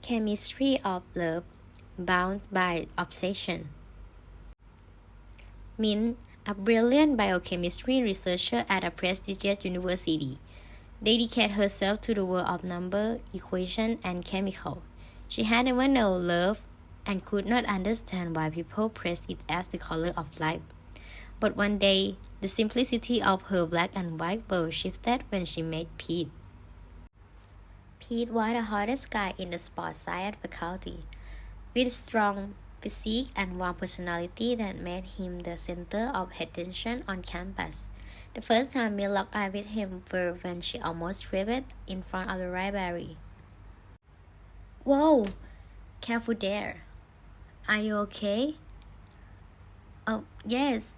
Chemistry of Love, Bound by Obsession. Min, a brilliant biochemistry researcher at a prestigious university, dedicated herself to the world of number, equation, and chemical. She had never known love and could not understand why people praised it as the color of life. But one day, the simplicity of her black and white world shifted when she met Pete. Pete was the hottest guy in the sports science faculty, with strong physique and warm personality that made him the center of attention on campus. The first time we locked eyes with him were when she almost tripped in front of the library. Whoa! Careful there. Are you okay? Oh, yes.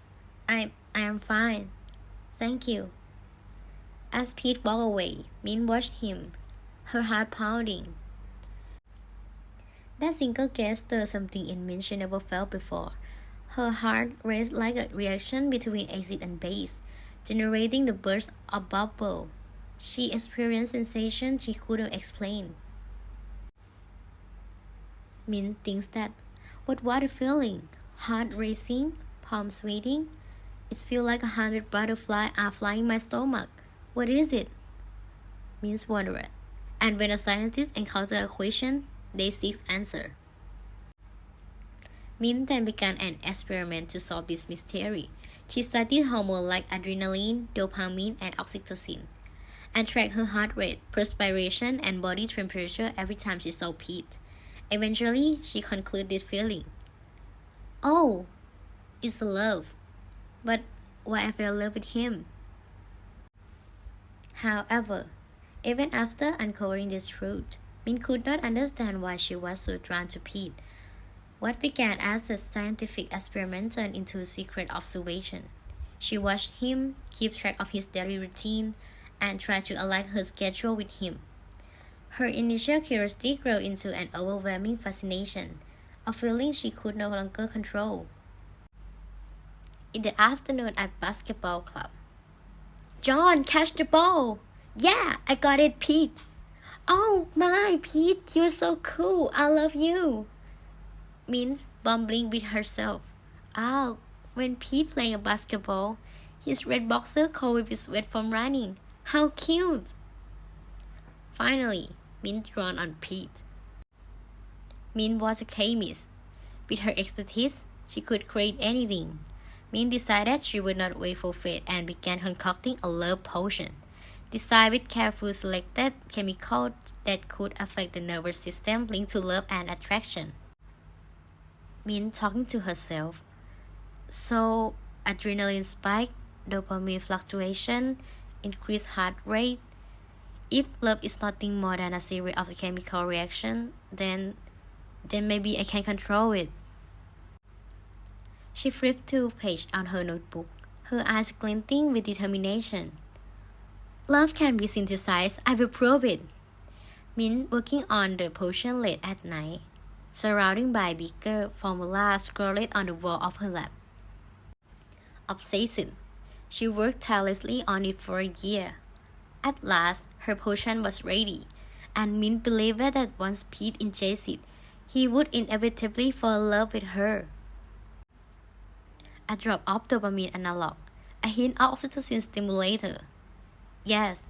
I am fine. Thank you. As Pete walked away, Min watched him, her heart pounding. That single gaze stirred something in Min she never felt before. Her heart raced like a reaction between acid and base, generating the burst of bubble. She experienced sensation she couldn't explain. Min thinks that, what was the feeling? Heart racing, palms sweating? It feels like 100 butterflies are flying my stomach. What is it? Min wondered. And when a scientist encounters a question, they seek answer. Min then began an experiment to solve this mystery. She studied hormones like adrenaline, dopamine, and oxytocin, and tracked her heart rate, perspiration, and body temperature every time she saw Pete. Eventually, she concluded this feeling. Oh, it's love. But why I fell in love with him? However, even after uncovering this truth, Min could not understand why she was so drawn to Pete. What began as a scientific experiment turned into a secret observation. She watched him, keep track of his daily routine, and tried to align her schedule with him. Her initial curiosity grew into an overwhelming fascination, a feeling she could no longer control. In the afternoon at basketball club, John, catch the ball! Yeah, I got it, Pete! Oh my, Pete, you're so cool, I love you! Min bumbling with herself. Oh, when Pete playing basketball, his red boxer covered with sweat from running. How cute! Finally, Min drawn on Pete. Min was a chemist. With her expertise, she could create anything. Min decided she would not wait for fate and began concocting a love potion, designed with carefully selected chemicals that could affect the nervous system linked to love and attraction. Min talking to herself. So, adrenaline spike, dopamine fluctuation, increased heart rate. If love is nothing more than a series of chemical reactions, then maybe I can control it. She flipped to a page on her notebook, her eyes glinting with determination. Love can be synthesized, I will prove it. Min working on the potion late at night, surrounded by bigger formulas scrawled on the wall of her lab. Obsessed, she worked tirelessly on it for a year. At last, her potion was ready, and Min believed that once Pete ingested it, he would inevitably fall in love with her. A drop of dopamine analog, a hint of oxytocin stimulator. Yes,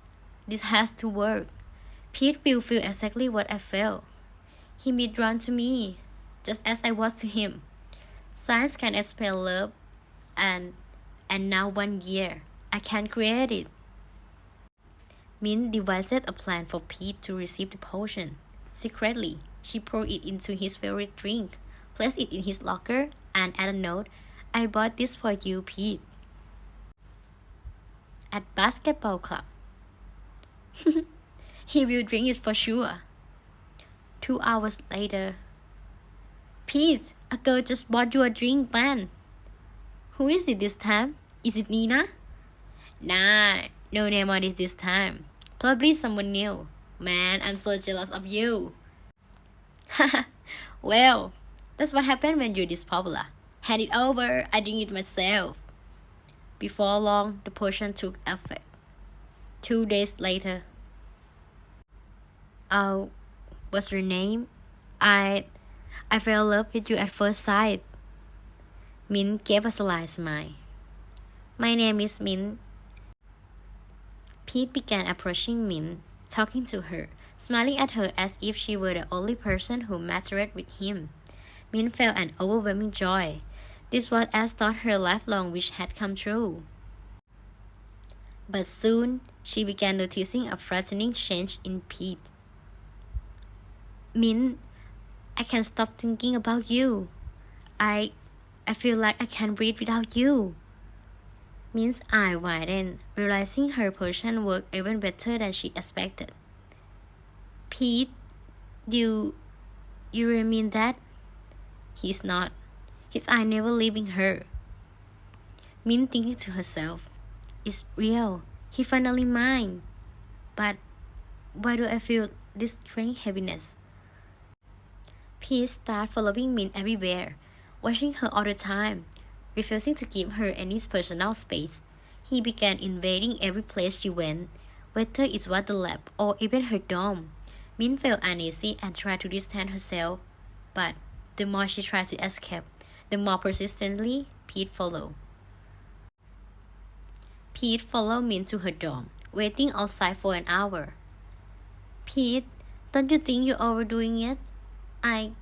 this has to work. Pete will feel exactly what I felt. He be drawn to me, just as I was to him. Science can explain love, and now 1 year, I can create it. Min devised a plan for Pete to receive the potion. Secretly, she poured it into his favorite drink, placed it in his locker, and added a note, I bought this for you, Pete. At basketball club. He will drink it for sure. 2 hours later. Pete, a girl just bought you a drink, man. Who is it this time? Is it Nina? Nah, no name on it this time. Probably someone new. Man, I'm so jealous of you. Well, that's what happened when you're this popular. Hand it over, I drink it myself. Before long, the potion took effect. 2 days later. Oh, what's your name? I I fell in love with you at first sight. Min gave a sly smile. My name is Min. Pete began approaching Min, talking to her, smiling at her as if she were the only person who mattered with him. Min felt an overwhelming joy. This was as though her lifelong wish had come true. But soon, she began noticing a frightening change in Pete. Min, I can't stop thinking about you. I feel like I can't breathe without you. Min's eye widened, realizing her potion worked even better than she expected. Pete, you really mean that? He's not. His eye never leaving her. Min thinking to herself, it's real. He finally mine. But why do I feel this strange heaviness? Pete started following Min everywhere, watching her all the time, refusing to give her any personal space. He began invading every place she went, whether it was the lab or even her dorm. Min felt uneasy and tried to distance herself, but the more she tried to escape, the more persistently Pete followed. Pete followed Min to her dorm, waiting outside for an hour. Pete, don't you think you're overdoing it? I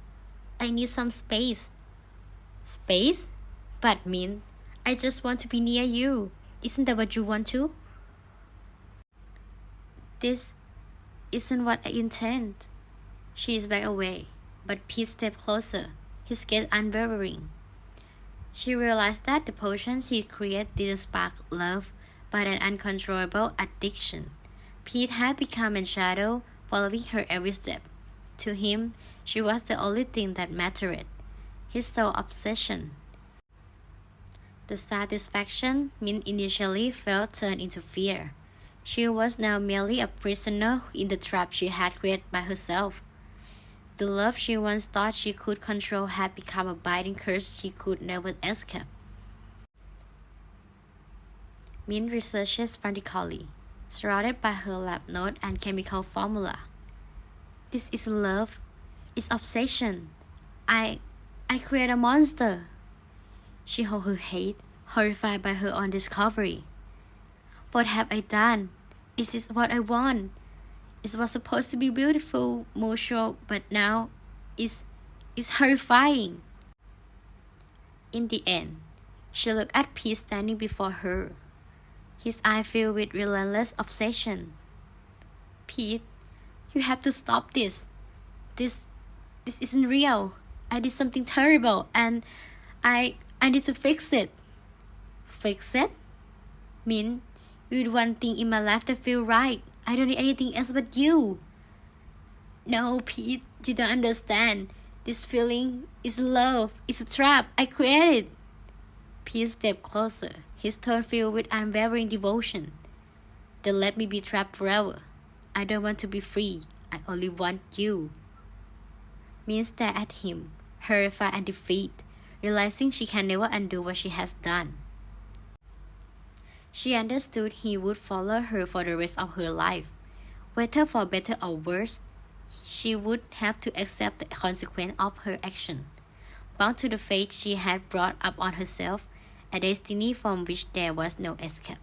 need some space. Space? But Min, I just want to be near you. Isn't that what you want to? This isn't what I intend. She is back away, but Pete stepped closer, his gaze unwavering. She realized that the potion she created didn't spark love, but an uncontrollable addiction. Pete had become a shadow, following her every step. To him, she was the only thing that mattered, his sole obsession. The satisfaction Min initially felt turned into fear. She was now merely a prisoner in the trap she had created by herself. The love she once thought she could control had become a biting curse she could never escape. Min researches frantically, surrounded by her lab note and chemical formula. This is love. It's obsession. I create a monster. She held her head, horrified by her own discovery. What have I done? Is this what I want? It was supposed to be beautiful, mutual, but now it's horrifying. In the end, she looked at Pete standing before her, his eye filled with relentless obsession. Pete, you have to stop this. This isn't real. I did something terrible and I need to fix it. Fix it? Min, you're the one thing in my life that feels right. I don't need anything else but you. No, Pete, you don't understand. This feeling is love. It's a trap. I created. Pete stepped closer, his tone filled with unwavering devotion. Then let me be trapped forever. I don't want to be free. I only want you. Min stared at him, horrified and defeated, realizing she can never undo what she has done. She understood he would follow her for the rest of her life. Whether for better or worse, she would have to accept the consequence of her action. Bound to the fate she had brought up on herself, a destiny from which there was no escape.